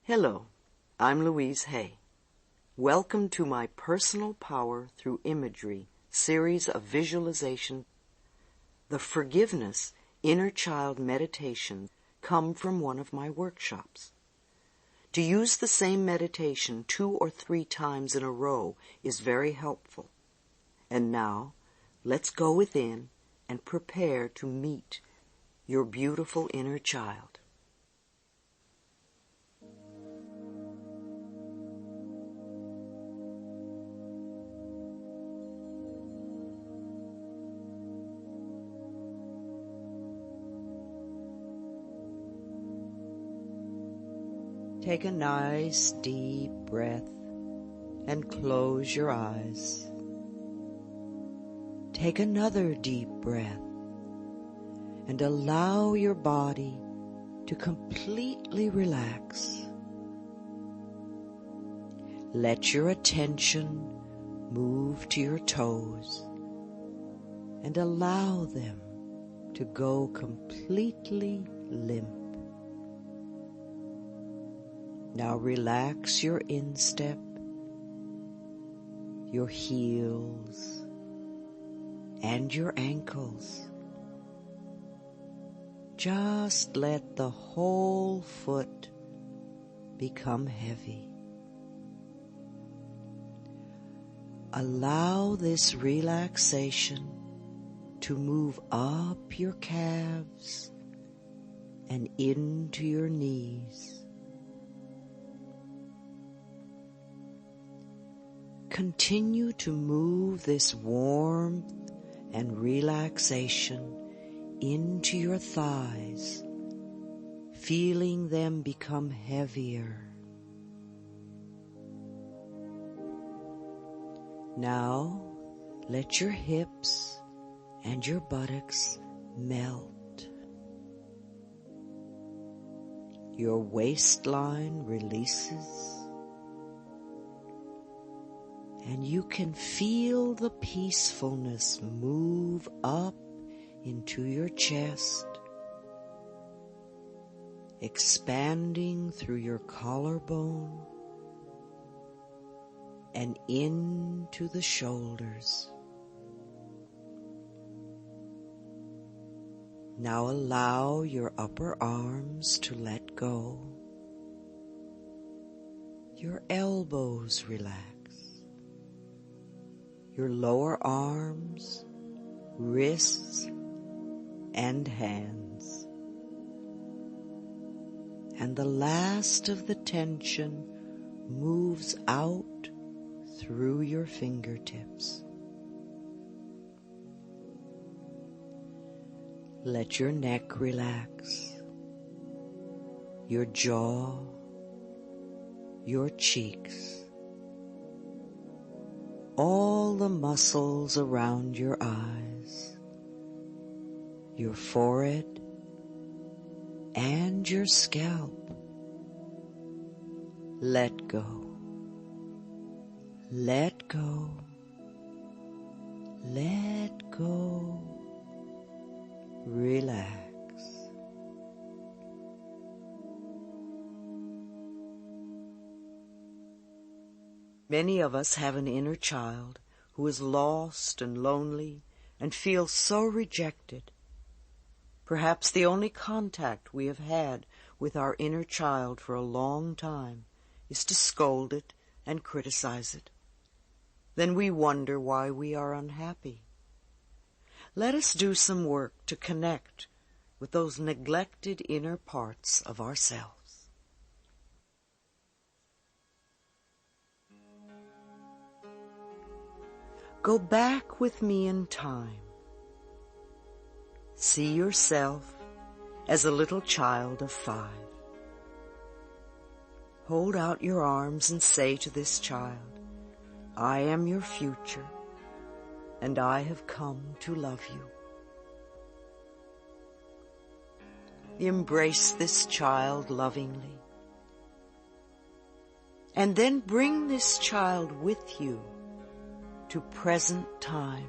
Hello, I'm Louise. Welcome to my Personal Power Through Imagery series of visualization. The Forgiveness Inner Child Meditation come from one of my workshops. To use the same meditation 2 or 3 times in a row is very helpful. And now, let's go within and prepare to meet your beautiful inner child. Take a nice deep breath and close your eyes. Take another deep breath and allow your body to completely relax. Let your attention move to your toes and allow them to go completely limp. Now relax your instep, your heels, and your ankles. Just let the whole foot become heavy. Allow this relaxation to move up your calves and into your knees. Continue to move this warmth and relaxation into your thighs, feeling them become heavier. Now, let your hips and your buttocks melt. Your waistline releases. And you can feel the peacefulness move up into your chest, expanding through your collarbone and into the shoulders. Now allow your upper arms to let go. Your elbows relax. Your lower arms, wrists, and hands. And the last of the tension moves out through your fingertips. Let your neck relax, your jaw, your cheeks, all the muscles around your eyes, your forehead, and your scalp. Let go. Let go. Let go. Relax. Many of us have an inner child who is lost and lonely and feels so rejected. Perhaps the only contact we have had with our inner child for a long time is to scold it and criticize it. Then we wonder why we are unhappy. Let us do some work to connect with those neglected inner parts of ourselves. Go back with me in time. See yourself as a little child of 5. Hold out your arms and say to this child, I am your future, and I have come to love you. Embrace this child lovingly, and then bring this child with you to present time.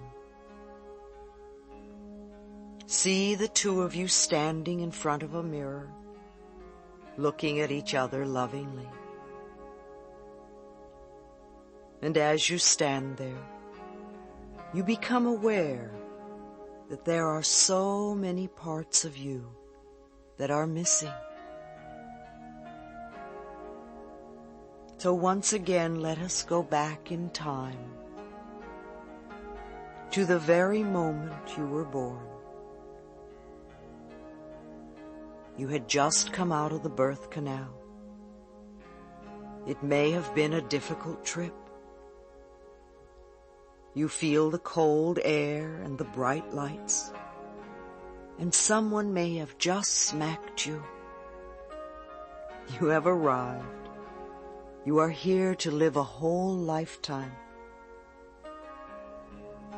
See the 2 of you standing in front of a mirror looking at each other lovingly. And as you stand there, you become aware that there are so many parts of you that are missing. So once again, let us go back in time to the very moment you were born. You had just come out of the birth canal. It may have been a difficult trip. You feel the cold air and the bright lights, and someone may have just smacked you. You have arrived. You are here to live a whole lifetime.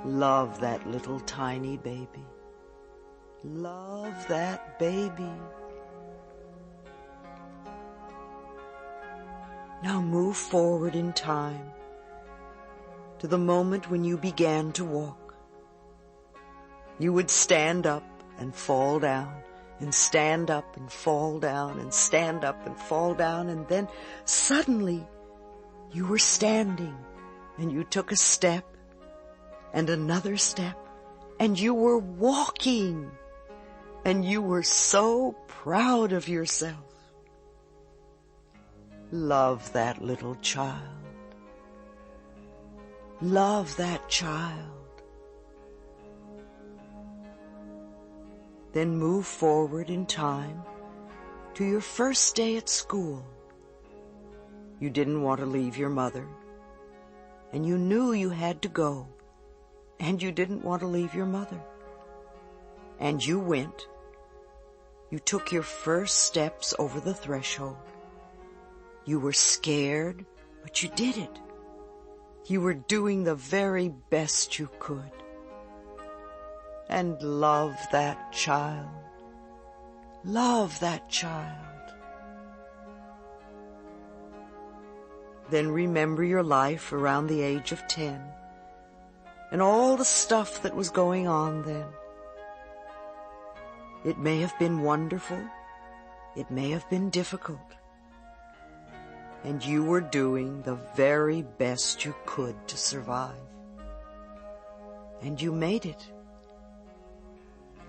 Love that little tiny baby. Love that baby. Now move forward in time to the moment when you began to walk. You would stand up and fall down, and stand up and fall down, and stand up and fall down, and then suddenly you were standing, and you took a step and another step, and you were walking, and you were so proud of yourself. Love that little child. Love that child. Then move forward in time to your first day at school. You didn't want to leave your mother, and you knew you had to go, and you didn't want to leave your mother. And you went. You took your first steps over the threshold. You were scared, but you did it. You were doing the very best you could. And love that child. Love that child. Then remember your life around the age of 10 and all the stuff that was going on then. It may have been wonderful. It may have been difficult. And you were doing the very best you could to survive. And you made it.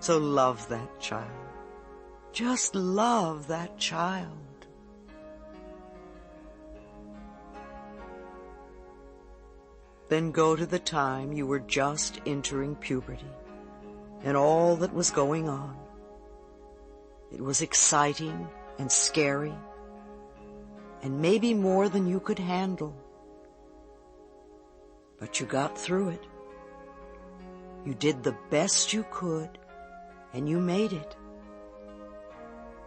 So love that child. Just love that child. Then go to the time you were just entering puberty and all that was going on. It was exciting and scary, and maybe more than you could handle. But you got through it. You did the best you could, and you made it.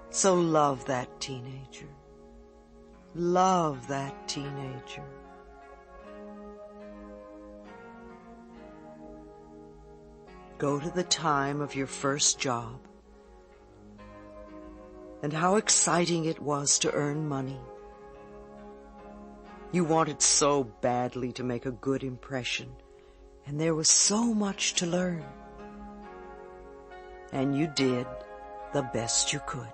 So love that teenager. Love that teenager. Go to the time of your first job and how exciting it was to earn money. You wanted so badly to make a good impression, and there was so much to learn. And you did the best you could.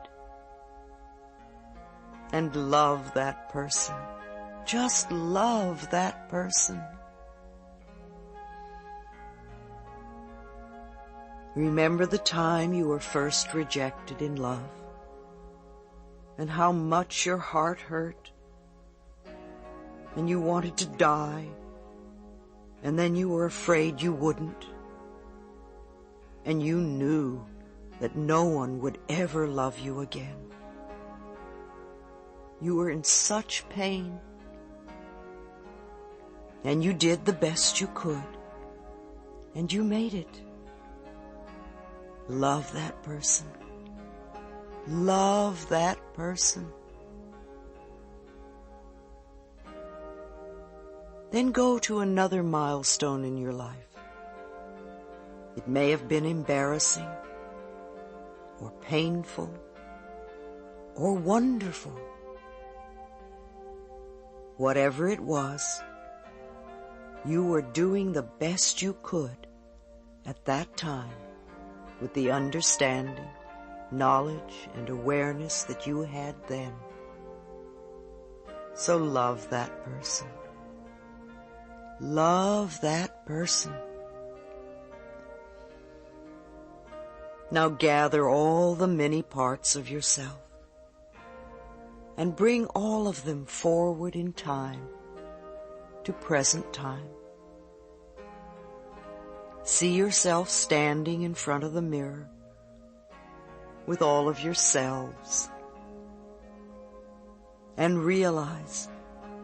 And love that person. Just love that person. Remember the time you were first rejected in love, and how much your heart hurt, and you wanted to die, and then you were afraid you wouldn't, and you knew that no one would ever love you again. You were in such pain, and you did the best you could, and you made it. Love that person. Love that person. Then go to another milestone in your life. It may have been embarrassing, or painful, or wonderful. Whatever it was, you were doing the best you could at that time, with the understanding knowledge and awareness that you had then. So love that person. Love that person. Now gather all the many parts of yourself and bring all of them forward in time to present time. See yourself standing in front of the mirror with all of your selves and realize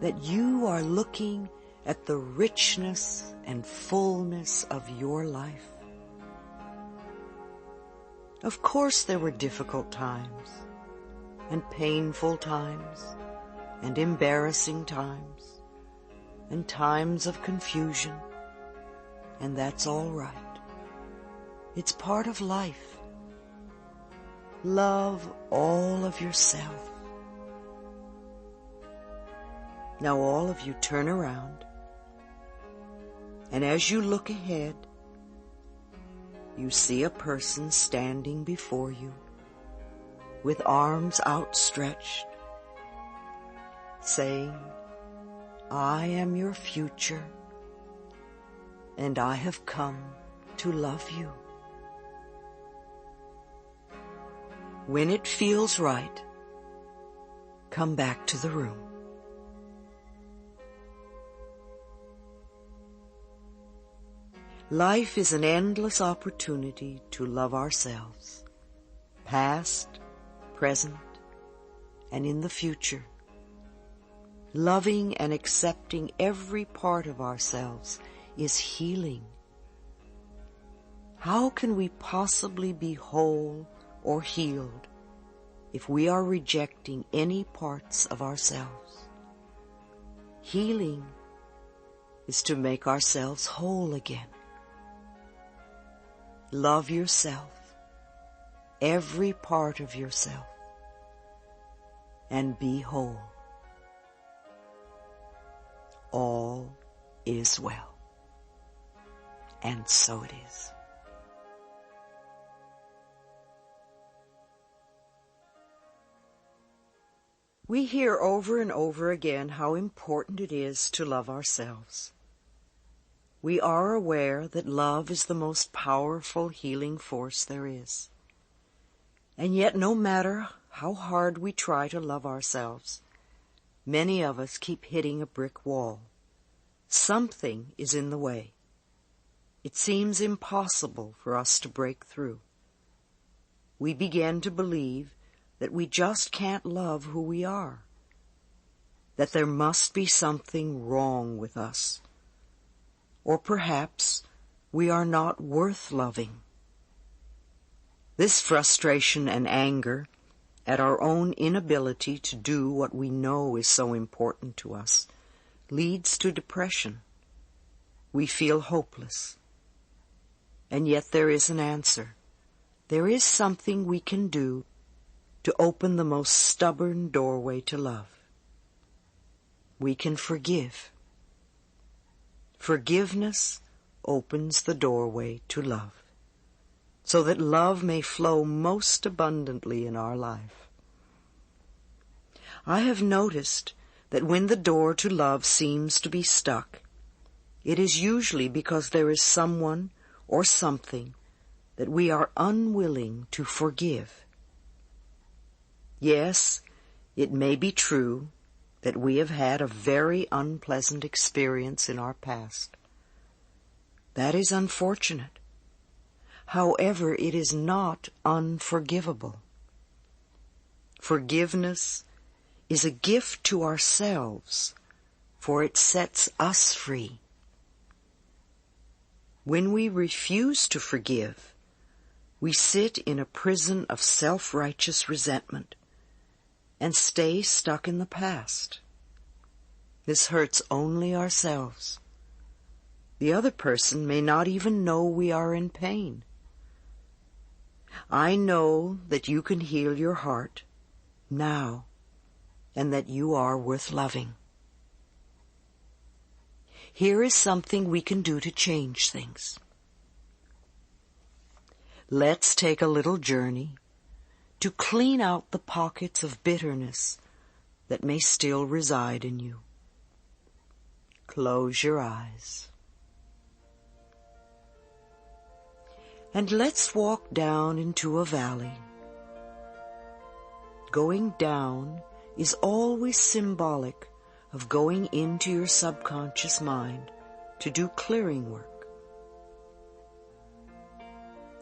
that you are looking at the richness and fullness of your life. Of course there were difficult times and painful times and embarrassing times and times of confusion, and that's all right. It's part of life. Love all of yourself. Now all of you turn around, and as you look ahead, you see a person standing before you with arms outstretched, saying, I am your future, and I have come to love you. When it feels right, come back to the room. Life is an endless opportunity to love ourselves, past, present, and in the future. Loving and accepting every part of ourselves is healing. How can we possibly be whole or healed if we are rejecting any parts of ourselves? Healing is to make ourselves whole again. Love yourself, every part of yourself, and be whole. All is well. And so it is. We hear over and over again how important it is to love ourselves. We are aware that love is the most powerful healing force there is. And yet, no matter how hard we try to love ourselves, many of us keep hitting a brick wall. Something is in the way. It seems impossible for us to break through. We begin to believe that we just can't love who we are, that there must be something wrong with us. Or perhaps we are not worth loving. This frustration and anger at our own inability to do what we know is so important to us leads to depression. We feel hopeless. And yet there is an answer. There is something we can do to open the most stubborn doorway to love. We can forgive. Forgiveness opens the doorway to love, so that love may flow most abundantly in our life. I have noticed that when the door to love seems to be stuck, it is usually because there is someone or something that we are unwilling to forgive. Yes, it may be true that we have had a very unpleasant experience in our past. That is unfortunate. However, it is not unforgivable. Forgiveness is a gift to ourselves, for it sets us free. When we refuse to forgive, we sit in a prison of self-righteous resentment and stay stuck in the past. This hurts only ourselves. The other person may not even know we are in pain. I know that you can heal your heart now, and that you are worth loving. Here is something we can do to change things. Let's take a little journey to clean out the pockets of bitterness that may still reside in you. Close your eyes. And let's walk down into a valley. Going down is always symbolic of going into your subconscious mind to do clearing work.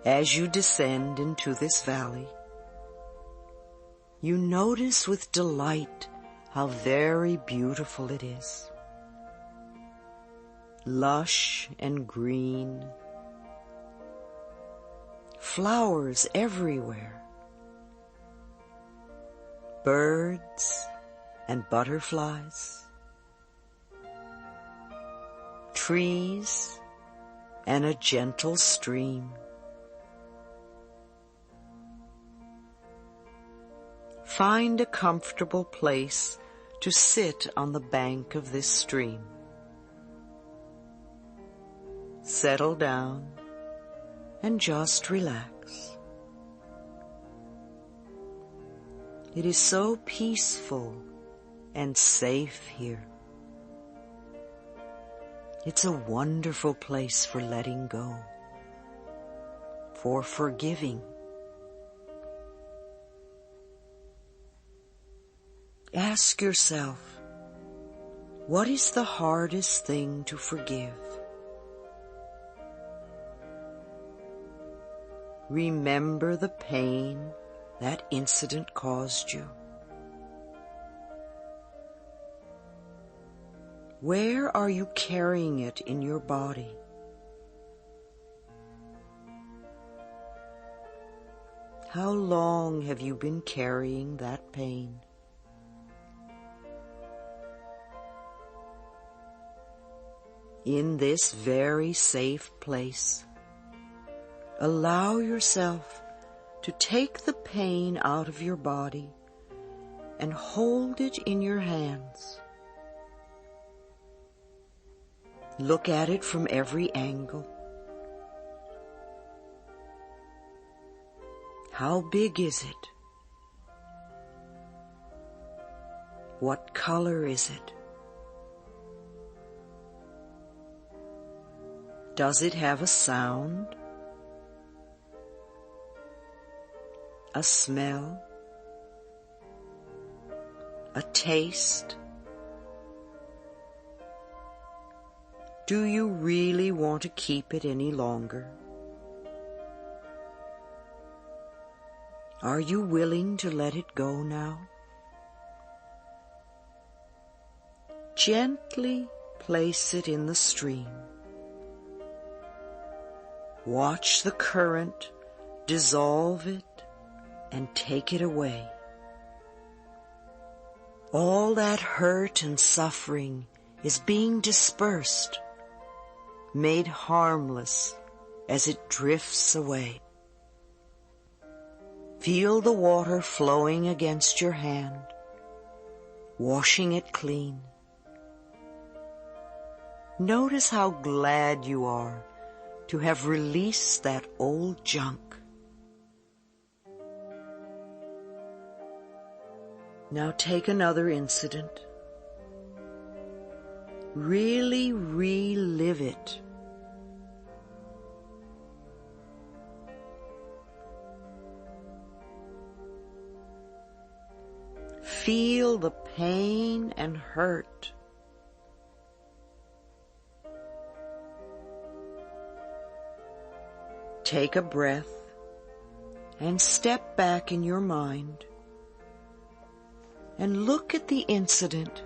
As you descend into this valley, you notice with delight how very beautiful it is. Lush and green, flowers everywhere, birds and butterflies, trees and a gentle stream. Find a comfortable place to sit on the bank of this stream. Settle down and just relax. It is so peaceful and safe here. It's a wonderful place for letting go, for forgiving. Ask yourself, what is the hardest thing to forgive? Remember the pain that incident caused you. Where are you carrying it in your body? How long have you been carrying that pain? In this very safe place, allow yourself to take the pain out of your body and hold it in your hands. Look at it from every angle. How big is it? What color is it? Does it have a sound? A smell? A taste? Do you really want to keep it any longer? Are you willing to let it go now? Gently place it in the stream. Watch the current dissolve it and take it away. All that hurt and suffering is being dispersed, made harmless as it drifts away. Feel the water flowing against your hand, washing it clean. Notice how glad you are to have released that old junk. Now take another incident. Really relive it. Feel the pain and hurt. Take a breath and step back in your mind and look at the incident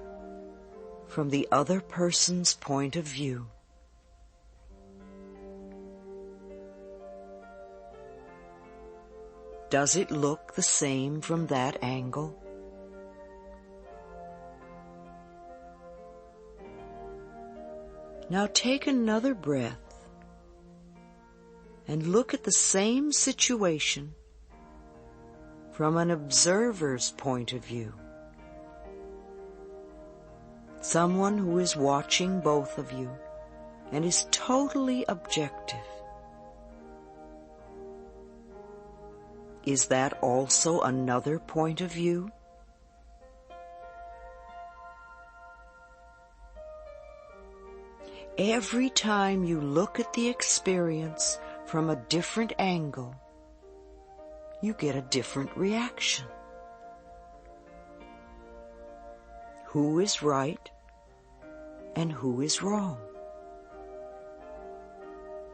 from the other person's point of view. Does it look the same from that angle? Now take another breath and look at the same situation from an observer's point of view. Someone who is watching both of you and is totally objective. Is that also another point of view? Every time you look at the experience from a different angle, you get a different reaction. Who is right and who is wrong?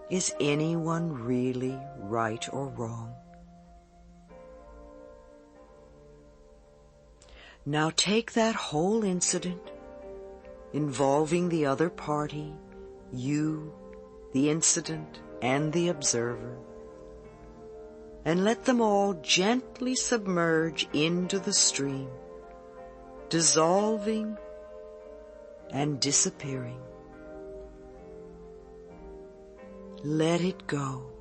Is anyone really right or wrong? Now take that whole incident involving the other party, you, the incident, and the observer, and let them all gently submerge into the stream, dissolving and disappearing. Let it go.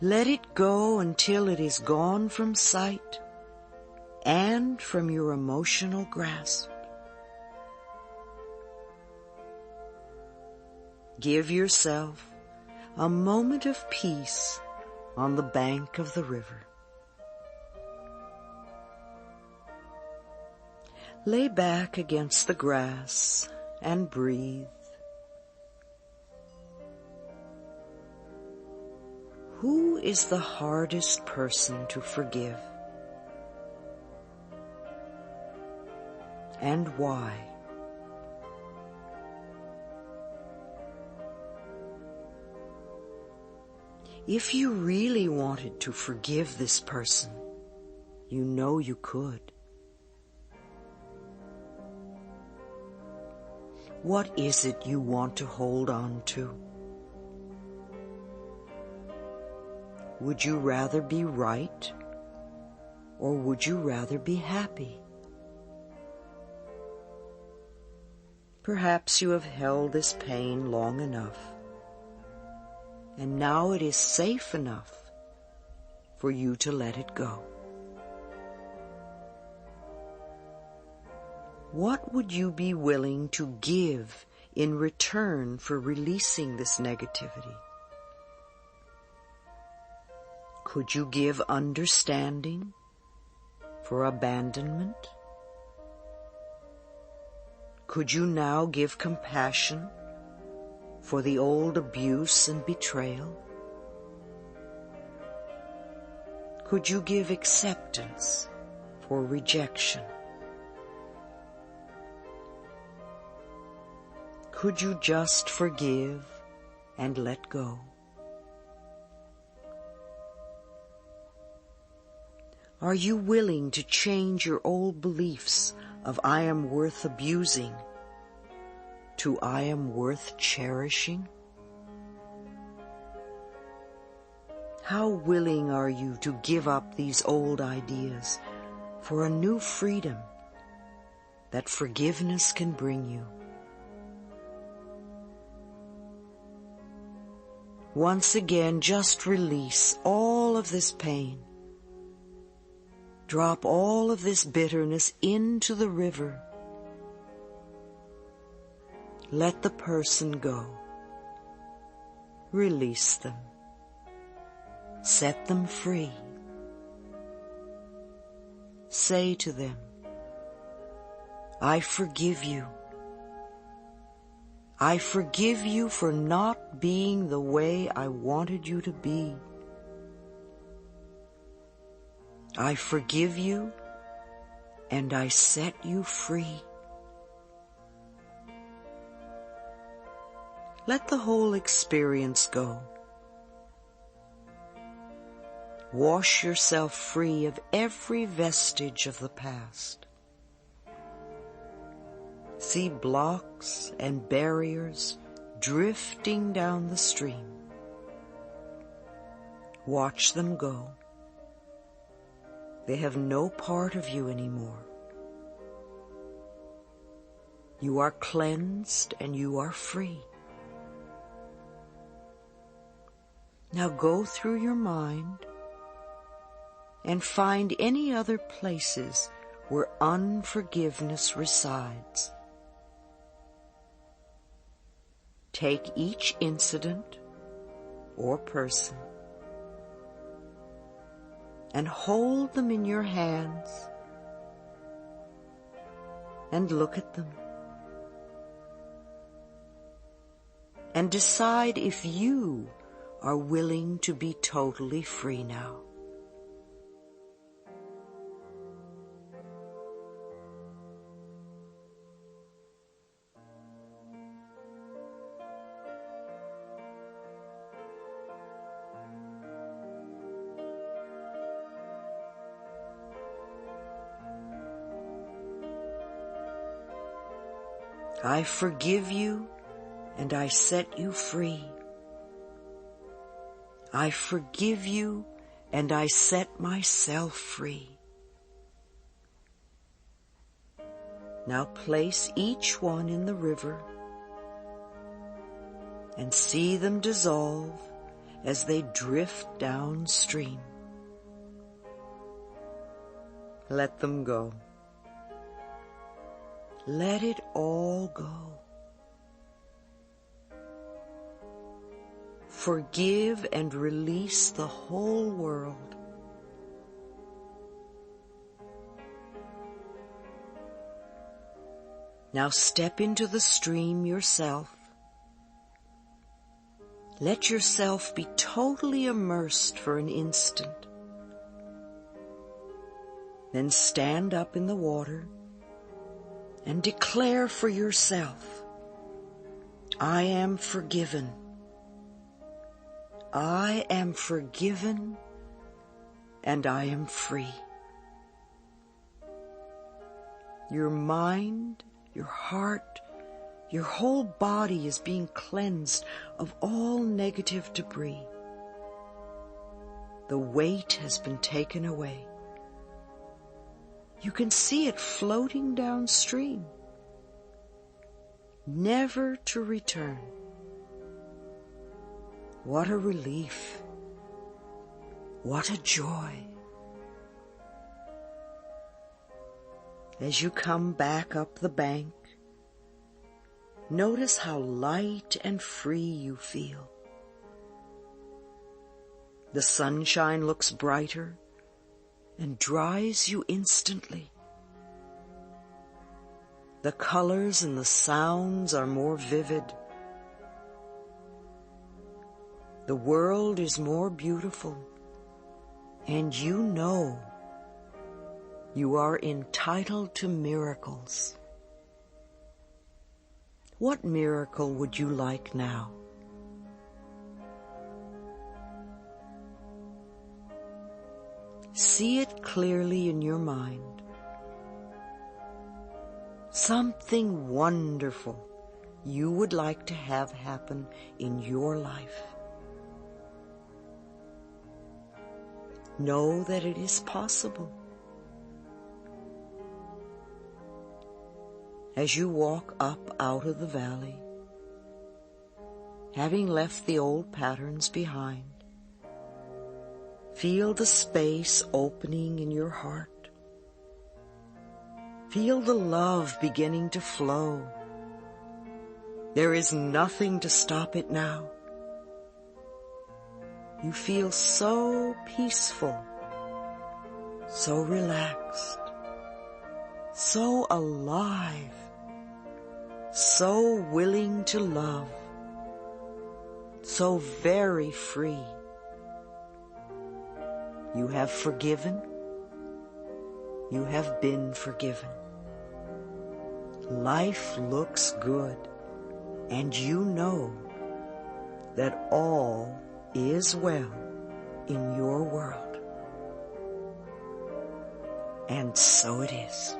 Let it go until it is gone from sight and from your emotional grasp. Give yourself a moment of peace on the bank of the river. Lay back against the grass and breathe. Who is the hardest person to forgive? And why? If you really wanted to forgive this person, you know you could. What is it you want to hold on to? Would you rather be right, or would you rather be happy? Perhaps you have held this pain long enough, and now it is safe enough for you to let it go. What would you be willing to give in return for releasing this negativity? Could you give understanding for abandonment? Could you now give compassion for the old abuse and betrayal? Could you give acceptance for rejection? Could you just forgive and let go? Are you willing to change your old beliefs of I am worth abusing to I am worth cherishing? How willing are you to give up these old ideas for a new freedom that forgiveness can bring you? Once again, just release all of this pain. Drop all of this bitterness into the river. Let the person go. Release them. Set them free. Say to them, I forgive you. I forgive you for not being the way I wanted you to be. I forgive you, and I set you free. Let the whole experience go. Wash yourself free of every vestige of the past. See blocks and barriers drifting down the stream. Watch them go. They have no part of you anymore. You are cleansed and you are free. Now go through your mind and find any other places where unforgiveness resides. Take each incident or person and hold them in your hands and look at them and decide if you are willing to be totally free now. I forgive you and I set you free. I forgive you and I set myself free. Now place each one in the river and see them dissolve as they drift downstream. Let them go. Let it all go. Forgive and release the whole world. Now step into the stream yourself. Let yourself be totally immersed for an instant. Then stand up in the water and declare for yourself, I am forgiven. I am forgiven and I am free. Your mind, your heart, your whole body is being cleansed of all negative debris. The weight has been taken away. You can see it floating downstream, never to return. What a relief. What a joy. As you come back up the bank, notice how light and free you feel. The sunshine looks brighter and dries you instantly. The colors and the sounds are more vivid. The world is more beautiful, and you know you are entitled to miracles. What miracle would you like now? See it clearly in your mind. Something wonderful you would like to have happen in your life. Know that it is possible. As you walk up out of the valley, having left the old patterns behind, feel the space opening in your heart. Feel the love beginning to flow. There is nothing to stop it now. You feel so peaceful, so relaxed, so alive, so willing to love, so very free. You have forgiven. You have been forgiven. Life looks good, and you know that all is well in your world. And so it is.